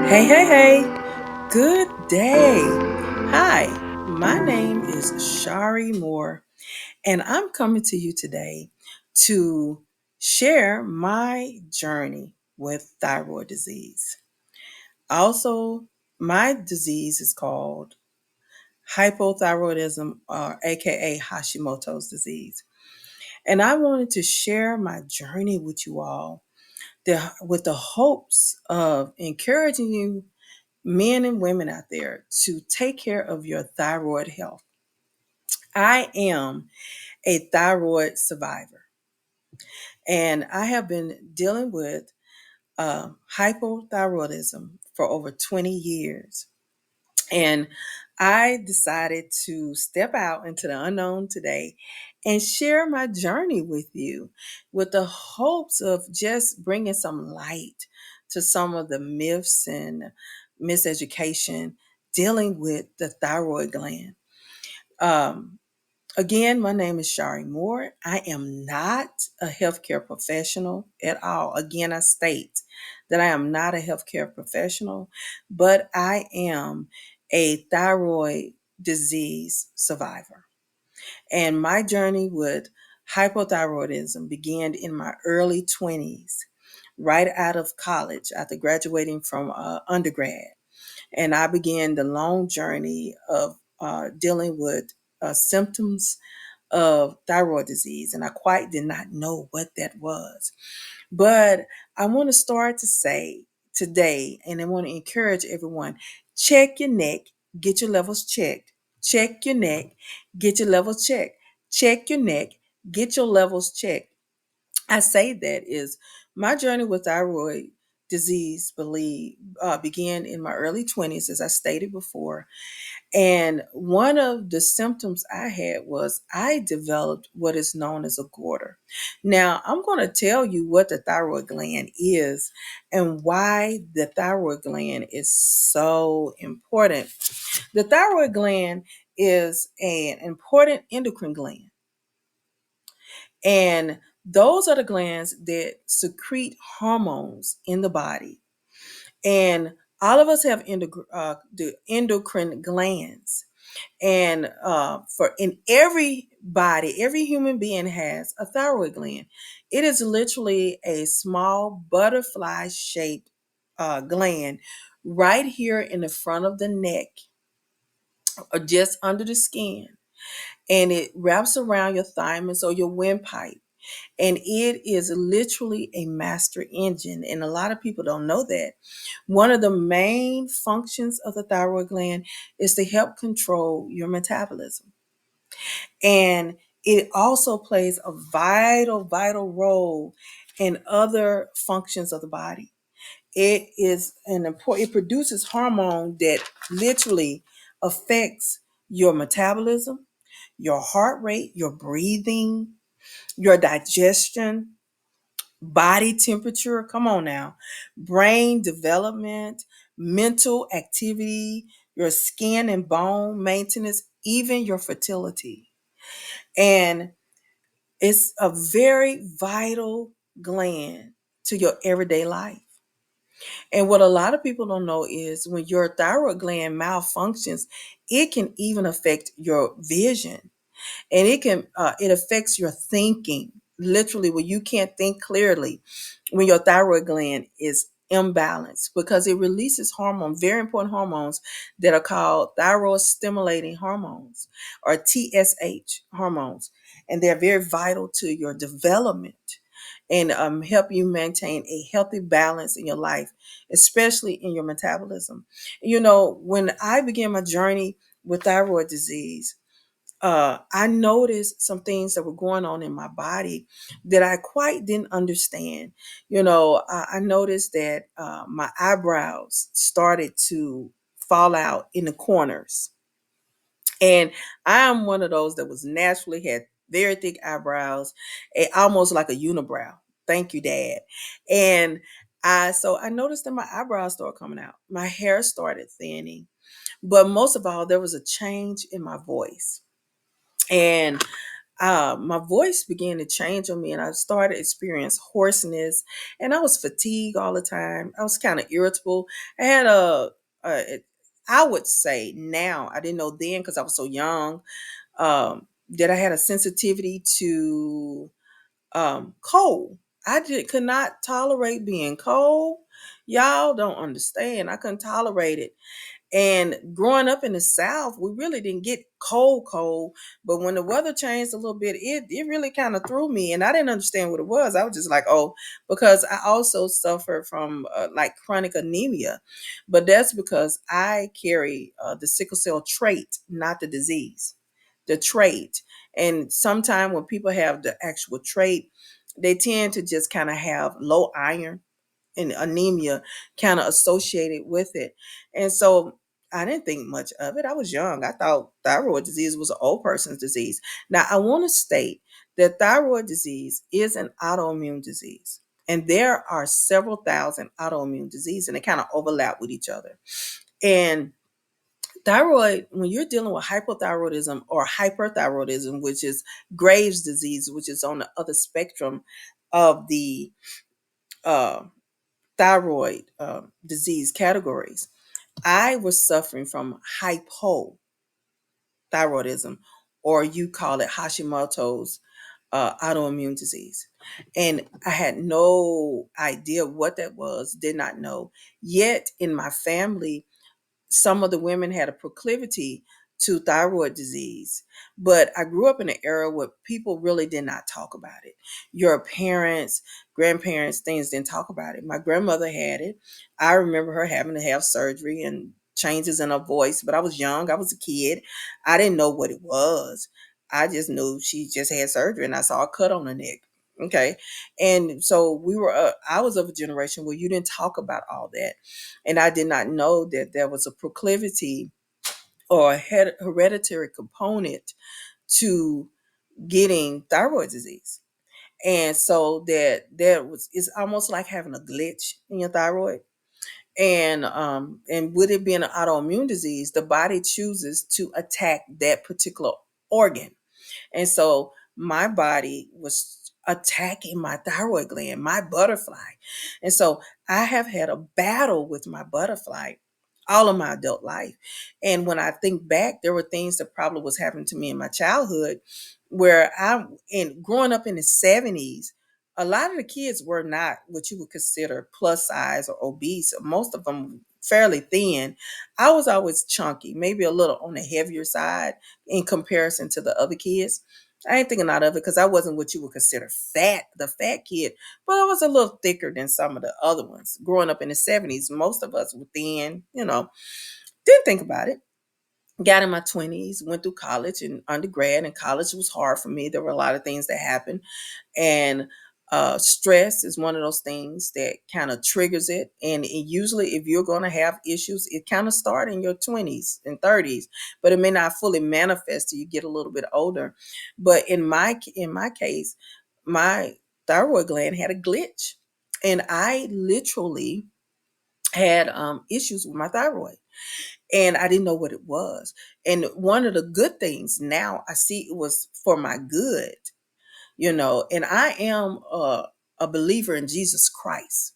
Hey, hey, hey. Good day. Hi, my name is Shari Moore, and I'm coming to you today to share my journey with thyroid disease. Also, my disease is called hypothyroidism, or AKA Hashimoto's disease. And I wanted to share my journey with you all with the hopes of encouraging you men and women out there to take care of your thyroid health. I am a thyroid survivor, and I have been dealing with hypothyroidism for over 20 years. And I decided to step out into the unknown today and share my journey with you with the hopes of just bringing some light to some of the myths and miseducation dealing with the thyroid gland. Um, Again, my name is Shari Moore. I am not a healthcare professional at all. Again, I state that I am not a healthcare professional, but I am a thyroid disease survivor. And my journey with hypothyroidism began in my early 20s, right out of college after graduating from undergrad. And I began the long journey of dealing with symptoms of thyroid disease, and I quite did not know what that was. But I want to start to say today, and I want to encourage everyone, check your neck, get your levels checked. Check your neck, get your levels checked. Check your neck, get your levels checked. I say that is my journey with thyroid disease began in my early 20s, as I stated before, and one of the symptoms I had was I developed what is known as a goiter. Now, I'm going to tell you what the thyroid gland is and why the thyroid gland is so important. The thyroid gland is an important endocrine gland, and those are the glands that secrete hormones in the body. And all of us have the endocrine glands. And for in every body, every human being has a thyroid gland. It is literally a small butterfly shaped gland right here in the front of the neck or just under the skin. And it wraps around your thymus or your windpipe. And it is literally a master engine. And a lot of people don't know that. One of the main functions of the thyroid gland is to help control your metabolism. And it also plays a vital role in other functions of the body. It produces hormone that literally affects your metabolism, your heart rate, your breathing, your digestion, body temperature, come on now, brain development, mental activity, your skin and bone maintenance, even your fertility. And it's a very vital gland to your everyday life. And what a lot of people don't know is when your thyroid gland malfunctions, it can even affect your vision, and it affects your thinking, literally, when you can't think clearly when your thyroid gland is imbalanced, because it releases hormones, very important hormones, that are called thyroid stimulating hormones, or TSH hormones, and they're very vital to your development and help you maintain a healthy balance in your life, especially in your metabolism. When I began my journey with thyroid disease, I noticed some things that were going on in my body that I quite didn't understand. I noticed that my eyebrows started to fall out in the corners. And I am one of those that was naturally had very thick eyebrows, almost like a unibrow. Thank you, Dad. And I noticed that my eyebrows started coming out. My hair started thinning. But most of all, there was a change in my voice. And my voice began to change on me, and I started to experience hoarseness, and I was fatigued all the time. I was kind of irritable. I had a I would say now, I didn't know then because I was so young, that I had a sensitivity to cold. Could not tolerate being cold. Y'all don't understand. I couldn't tolerate it. And growing up in the South, we really didn't get cold. But when the weather changed a little bit, it really kind of threw me. And I didn't understand what it was. I was just like, oh, because I also suffer from like chronic anemia. But that's because I carry the sickle cell trait, not the disease, the trait. And sometimes when people have the actual trait, they tend to just kind of have low iron and anemia kind of associated with it. And so I didn't think much of it. I was young. I thought thyroid disease was an old person's disease. Now, I want to state that thyroid disease is an autoimmune disease. And there are several thousand autoimmune diseases, and they kind of overlap with each other. And thyroid, when you're dealing with hypothyroidism or hyperthyroidism, which is Graves' disease, which is on the other spectrum of the uh, thyroid disease categories, I was suffering from hypothyroidism, or you call it Hashimoto's autoimmune disease. And I had no idea what that was, did not know. Yet in my family, some of the women had a proclivity to thyroid disease. But I grew up in an era where people really did not talk about it. Your parents, grandparents, things didn't talk about it. My grandmother had it. I remember her having to have surgery and changes in her voice, but I was young. I was a kid. I didn't know what it was. I just knew she just had surgery and I saw a cut on her neck. Okay. And so I was of a generation where you didn't talk about all that. And I did not know that there was a proclivity or a hereditary component to getting thyroid disease. And so it's almost like having a glitch in your thyroid. And with it being an autoimmune disease, the body chooses to attack that particular organ. And so my body was attacking my thyroid gland, my butterfly. And so I have had a battle with my butterfly all of my adult life. And when I think back, there were things that probably was happening to me in my childhood where growing up in the 70s, a lot of the kids were not what you would consider plus size or obese. Most of them fairly thin. I was always chunky, maybe a little on the heavier side in comparison to the other kids. I ain't thinking out of it because I wasn't what you would consider fat, the fat kid, but I was a little thicker than some of the other ones. Growing up in the 70s, most of us were thin, didn't think about it. Got in my 20s, went through college and undergrad, and college was hard for me. There were a lot of things that happened. And stress is one of those things that kind of triggers it. And usually, if you're going to have issues, it kind of start in your 20s and 30s, but it may not fully manifest till you get a little bit older. But in my case, my thyroid gland had a glitch, and I literally had issues with my thyroid, and I didn't know what it was. And one of the good things now I see it was for my good, and I am a believer in Jesus Christ.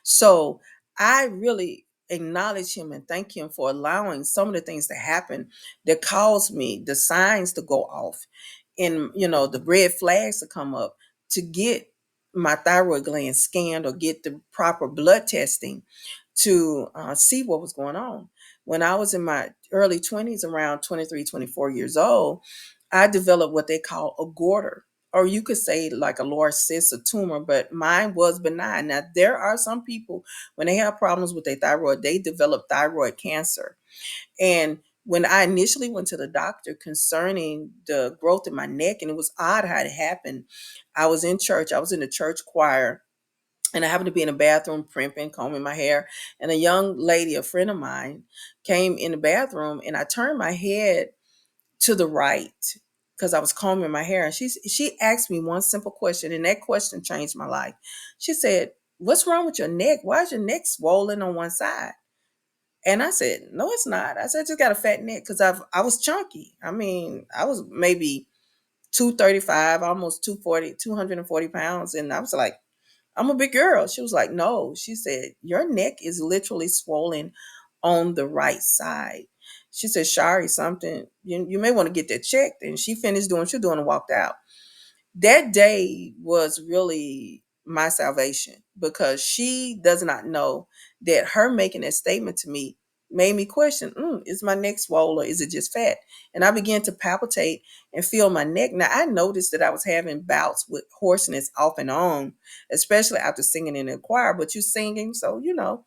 So I really acknowledge him and thank him for allowing some of the things to happen that caused me the signs to go off and, the red flags to come up to get my thyroid gland scanned or get the proper blood testing to see what was going on. When I was in my early 20s, around 23, 24 years old, I developed what they call a goiter, or you could say like a large cyst, a tumor, but mine was benign. Now, there are some people, when they have problems with their thyroid, they develop thyroid cancer. And when I initially went to the doctor concerning the growth in my neck, and it was odd how it happened, I was in church, I was in the church choir, and I happened to be in a bathroom primping, combing my hair. And a young lady, a friend of mine, came in the bathroom, and I turned my head to the right because I was combing my hair. And she asked me one simple question, and that question changed my life. She said, "What's wrong with your neck? Why is your neck swollen on one side?" And I said, "No, it's not." I said, "I just got a fat neck because I was chunky. I mean, I was maybe 235, almost 240, 240 pounds. And I was like, I'm a big girl. She was like, no. She said, your neck is literally swollen on the right side. She said, Shari, something, you may want to get that checked. And she finished doing what she was doing and walked out. That day was really my salvation, because she does not know that her making that statement to me made me question, is my neck swollen or is it just fat? And I began to palpitate and feel my neck. Now, I noticed that I was having bouts with hoarseness off and on, especially after singing in the choir, but you're singing, so you know.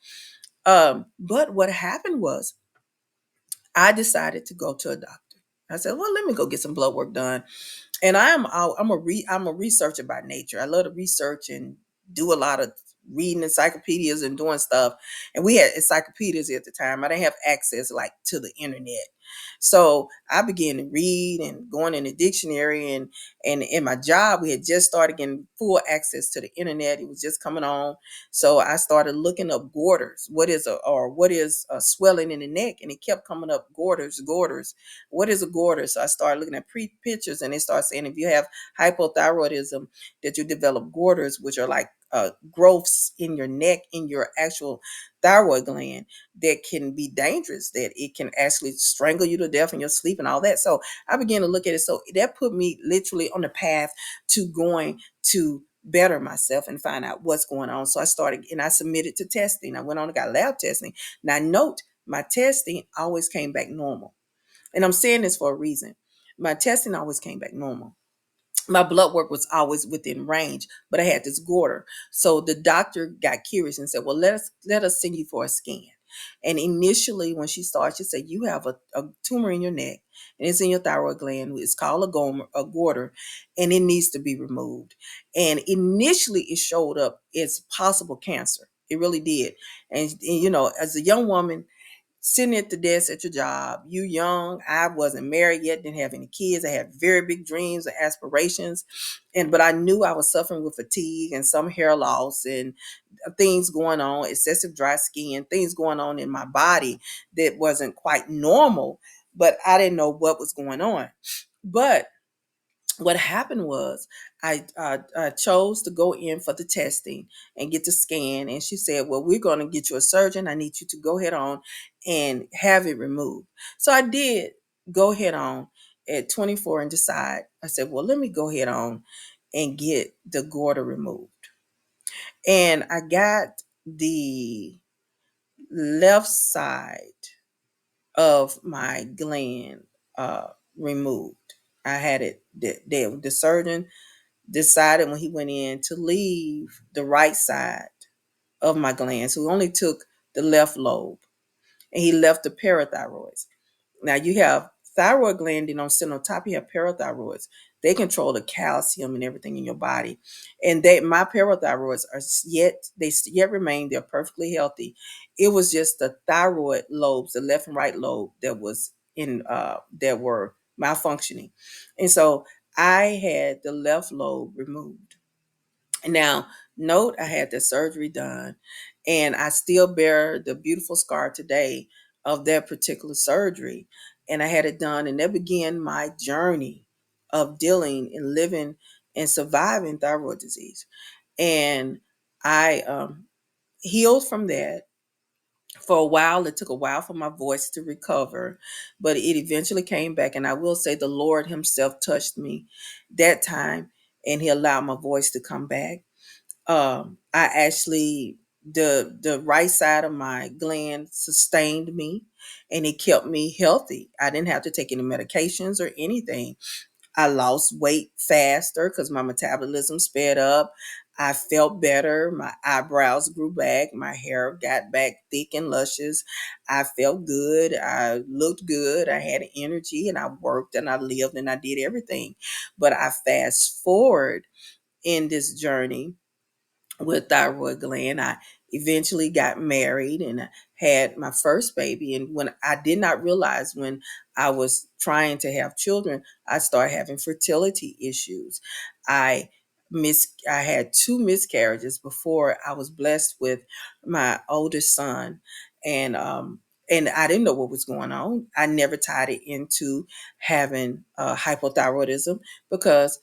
But what happened was I decided to go to a doctor. I said, well, let me go get some blood work done. And I'm a researcher by nature. I love to research and do a lot of reading encyclopedias and doing stuff. And we had encyclopedias at the time. I didn't have access like to the internet. So I began to read and going in the dictionary, and in my job, we had just started getting full access to the internet. It was just coming on. So I started looking up goiters. What is a swelling in the neck? And it kept coming up, goiters. What is a goiter? So I started looking at pictures, and they start saying if you have hypothyroidism, that you develop goiters, which are like growths in your neck, in your actual thyroid gland, that can be dangerous, that it can actually strangle you to death in your sleep and all that. So I began to look at it. So that put me literally on the path to going to better myself and find out what's going on. So I started and I submitted to testing. I went on and got lab testing. Now note, my testing always came back normal. And I'm saying this for a reason. My testing always came back normal. My blood work was always within range, but I had this goiter. So the doctor got curious and said, well, let us send you for a scan. And initially when she started, she said, you have a tumor in your neck, and it's in your thyroid gland. It's called a goiter, and it needs to be removed. And initially it showed up as possible cancer. It really did. And you know, as a young woman, sitting at the desk at your job, you young, I wasn't married yet, didn't have any kids. I had very big dreams and aspirations. But I knew I was suffering with fatigue and some hair loss and things going on, excessive dry skin, things going on in my body that wasn't quite normal, but I didn't know what was going on. But what happened was I chose to go in for the testing and get the scan. And she said, well, we're going to get you a surgeon. I need you to go ahead on and have it removed. So I did go ahead on at 24 and decide. I said, well, let me go ahead on and get the goiter removed. And I got the left side of my gland removed. I had it, the surgeon decided when he went in to leave the right side of my gland. So he only took the left lobe, and he left the parathyroids. Now you have thyroid gland, sit on top, you have parathyroids. They control the calcium and everything in your body. And my parathyroids are yet remain, they're perfectly healthy. It was just the thyroid lobes, the left and right lobe, that were malfunctioning. And so I had the left lobe removed. Now, note, I had the surgery done, and I still bear the beautiful scar today of that particular surgery. And I had it done, and that began my journey of dealing and living and surviving thyroid disease. And I healed from that. For a while, it took a while for my voice to recover, but it eventually came back. And I will say the Lord Himself touched me that time, and He allowed my voice to come back. I actually, the right side of my gland sustained me, and it kept me healthy. I didn't have to take any medications or anything. I lost weight faster because my metabolism sped up. I felt better. My eyebrows grew back. My hair got back thick and luscious. I felt good. I looked good. I had energy, and I worked and I lived and I did everything. But I fast forward in this journey with thyroid gland. I eventually got married, and I had my first baby. And when I did not realize, when I was trying to have children, I started having fertility issues. I I had two miscarriages before I was blessed with my oldest son. And And I didn't know what was going on. I never tied it into having hypothyroidism because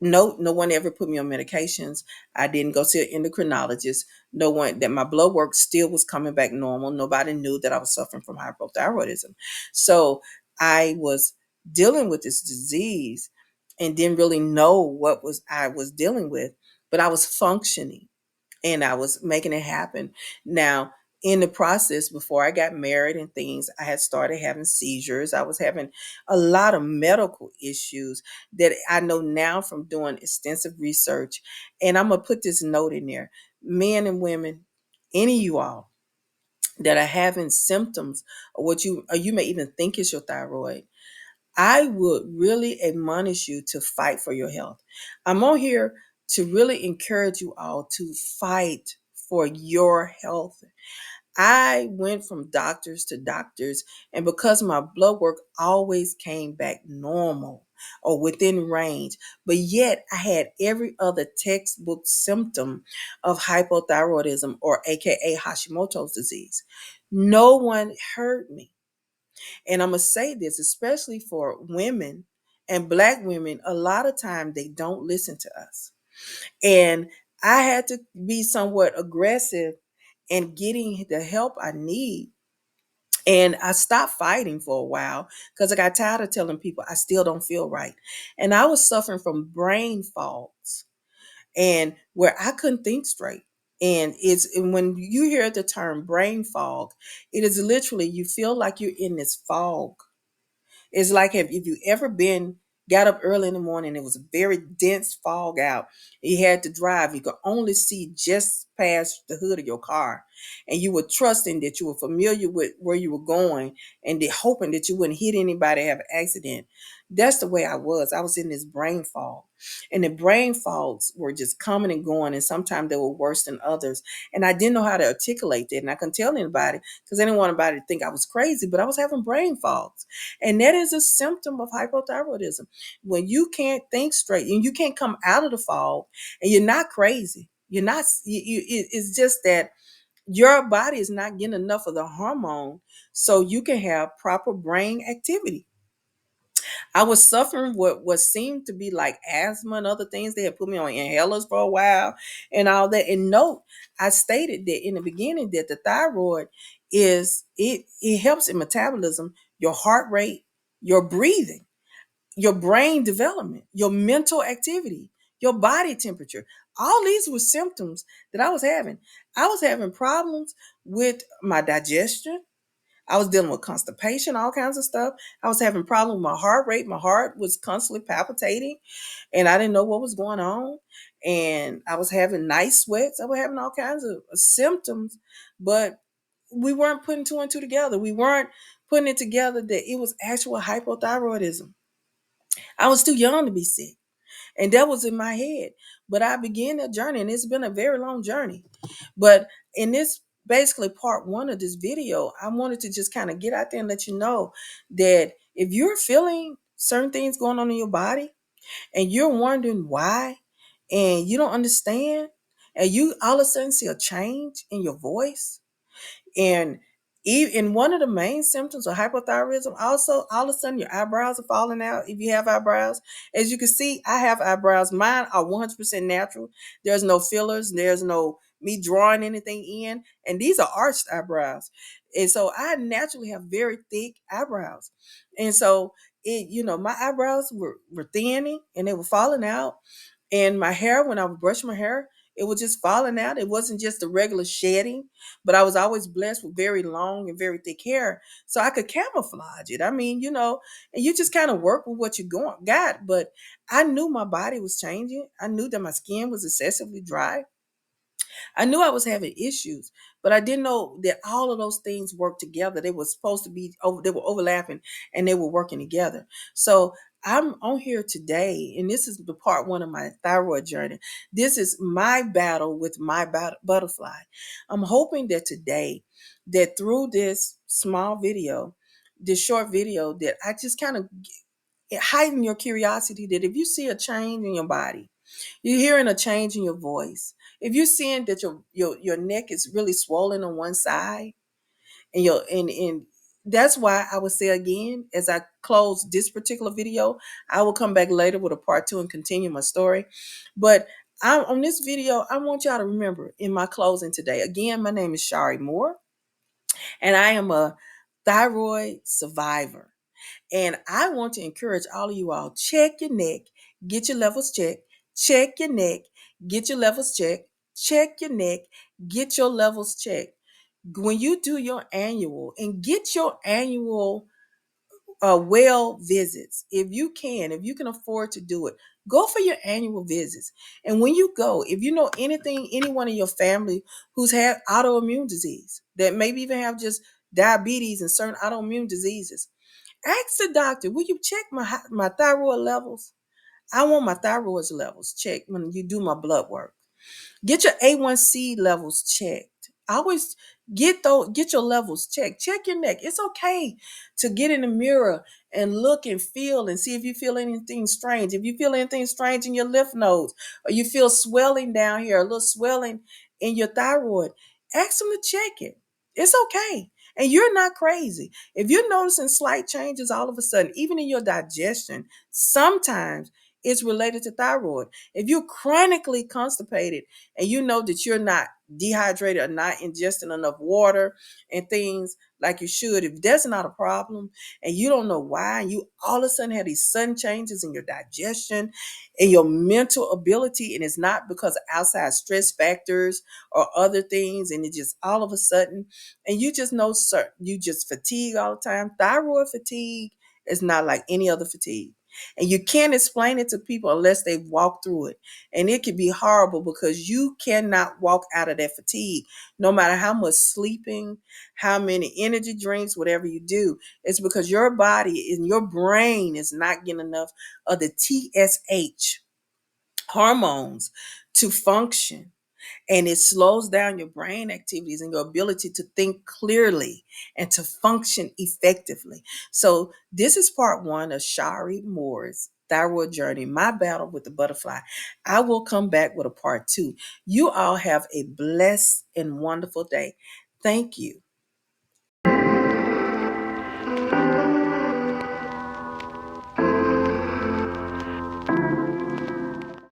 no one ever put me on medications. I didn't go see an endocrinologist. No one that my blood work still was coming back normal. Nobody knew that I was suffering from hypothyroidism. So I was dealing with this disease and didn't really know what was I was dealing with, but I was functioning and I was making it happen. Now, in the process, before I got married and things, I had started having seizures. I was having a lot of medical issues that I know now from doing extensive research. And I'm going to put this note in there: men and women, any of you all that are having symptoms of what you, or you may even think is your thyroid, I would really admonish you to fight for your health. I'm on here to really encourage you all to fight for your health. I went from doctors to doctors, and because my blood work always came back normal or within range, but yet I had every other textbook symptom of hypothyroidism, or AKA Hashimoto's disease. No one heard me. And I'm going to say this, especially for women and Black women, a lot of time they don't listen to us. And I had to be somewhat aggressive in getting the help I need. And I stopped fighting for a while because I got tired of telling people I still don't feel right. And I was suffering from brain fogs and where I couldn't think straight. And when you hear the term brain fog, it is literally you feel like you're in this fog. It's like if you ever got up early in the morning, it was a very dense fog out. You had to drive. You could only see just past the hood of your car. And you were trusting that you were familiar with where you were going and hoping that you wouldn't hit anybody, have an accident. That's the way I was. I was in this brain fog. And the brain fogs were just coming and going. And sometimes they were worse than others. And I didn't know how to articulate that. And I couldn't tell anybody because I didn't want anybody to think I was crazy, but I was having brain fogs. And that is a symptom of hypothyroidism. When you can't think straight and you can't come out of the fog and you're not crazy. You're not, it's just that your body is not getting enough of the hormone so you can have proper brain activity. I was suffering what seemed to be like asthma and other things. They had put me on inhalers for a while and all that. And note, I stated that in the beginning that the thyroid it helps in metabolism, your heart rate, your breathing, your brain development, your mental activity, your body temperature. All these were symptoms that I was having. I was having problems with my digestion. I was dealing with constipation, all kinds of stuff. I was having problems with my heart rate. My heart was constantly palpitating and I didn't know what was going on. And I was having night sweats. I was having all kinds of symptoms, but we weren't putting two and two together. We weren't putting it together that it was actual hypothyroidism. I was too young to be sick. And that was in my head. But I began that journey, and it's been a very long journey. But in this basically part one of this video, I wanted to just kind of get out there and let you know that if you're feeling certain things going on in your body and you're wondering why and you don't understand, and you all of a sudden see a change in your voice, and even one of the main symptoms of hypothyroidism, also all of a sudden your eyebrows are falling out if you have eyebrows. As you can see, I have eyebrows. Mine are 100% natural. There's no fillers. There's no me drawing anything in. And these are arched eyebrows. And so I naturally have very thick eyebrows. And so my eyebrows were thinning and they were falling out. And my hair, when I would brush my hair, it was just falling out. It wasn't just a regular shedding, but I was always blessed with very long and very thick hair. So I could camouflage it. I mean, and you just kind of work with what you got. But I knew my body was changing. I knew that my skin was excessively dry. I knew I was having issues, but I didn't know that all of those things worked together. They were supposed to be over, they were overlapping and they were working together. So I'm on here today, and this is the part one of my thyroid journey. This is my battle with my butterfly. I'm hoping that today, that through this small video, this short video, that I just kind of heighten your curiosity that if you see a change in your body, you're hearing a change in your voice. If you're seeing that your neck is really swollen on one side, And that's why I would say again, as I close this particular video, I will come back later with a part two and continue my story. But on this video, I want y'all to remember in my closing today. Again, my name is Shari Moore, and I am a thyroid survivor. And I want to encourage all of you all, check your neck, get your levels checked, check your neck, get your levels checked, check your neck, get your levels checked. When you do your annual and get your annual well visits, if you can afford to do it, go for your annual visits. And when you go, if you know anyone in your family who's had autoimmune disease, that maybe even have just diabetes and certain autoimmune diseases, ask the doctor, will you check my thyroid levels? I want my thyroid levels checked when you do my blood work. Get your A1C levels checked. I always get your levels checked. Check your neck. It's okay to get in the mirror and look and feel and see if you feel anything strange. If you feel anything strange in your lymph nodes, or you feel swelling down here, a little swelling in your thyroid, ask them to check it. It's okay. And you're not crazy. If you're noticing slight changes all of a sudden, even in your digestion, sometimes it's related to thyroid. If you're chronically constipated and you know that you're not dehydrated or not ingesting enough water and things like you should, if that's not a problem and you don't know why, and you all of a sudden have these sudden changes in your digestion and your mental ability, and it's not because of outside stress factors or other things, and it just all of a sudden, and you just know, sir, you just fatigue all the time. Thyroid fatigue is not like any other fatigue. And you can't explain it to people unless they've walked through it. And it can be horrible because you cannot walk out of that fatigue, no matter how much sleeping, how many energy drinks, whatever you do. It's because your body and your brain is not getting enough of the TSH hormones to function, and it slows down your brain activities and your ability to think clearly and to function effectively. So this is part one of Shari Moore's thyroid journey, my battle with the butterfly. I will come back with a part two. You all have a blessed and wonderful day. Thank you